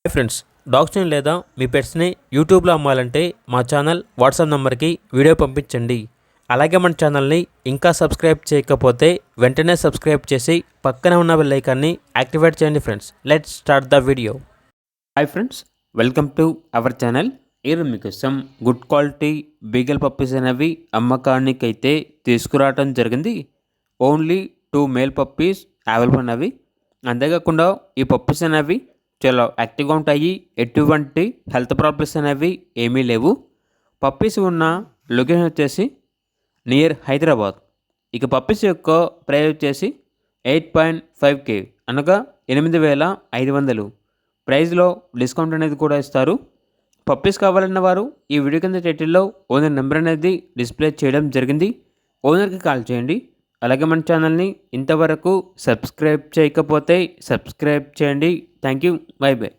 Hi friends, డాగ్స్ని లేదా మీ పెట్స్ని యూట్యూబ్లో అమ్మాలంటే మా ఛానల్ వాట్సాప్ నెంబర్కి వీడియో పంపించండి. అలాగే మన ఛానల్ని ఇంకా సబ్స్క్రైబ్ చేయకపోతే వెంటనే సబ్స్క్రైబ్ చేసి పక్కనే ఉన్న బెల్ ఐకాన్ని యాక్టివేట్ చేయండి. Friends, let's start the video. Hi friends, welcome to our channel. ఈరోజు మీకోసం గుడ్ క్వాలిటీ బీగల్ పప్పీస్ అనేవి అమ్మకానికి అయితే తీసుకురావడం జరిగింది. ఓన్లీ 2 మేల్ పప్పీస్ అవైలబుల్ అనేవి. అంతేకాకుండా ఈ పప్పీస్ అనేవి చాలా యాక్టివ్గా ఉంటాయి. ఎటువంటి హెల్త్ ప్రాబ్లమ్స్ అనేవి ఏమీ లేవు. పప్పీస్ ఉన్న లొకేషన్ వచ్చేసి నియర్ హైదరాబాద్. ఇక పప్పీస్ యొక్క ప్రైస్ వచ్చేసి 8.5K అనగా 8,500. ప్రైస్లో డిస్కౌంట్ అనేది కూడా ఇస్తారు. పప్పీస్ కావాలన్న వారు ఈ వీడియో కింద టైటిల్లో ఓనర్ నెంబర్ అనేది డిస్ప్లే చేయడం జరిగింది. ఓనర్కి కాల్ చేయండి. అలాగే మన ఛానల్ని ఇంతవరకు సబ్స్క్రైబ్ చేయకపోతే సబ్స్క్రైబ్ చేయండి. Thank you. By by.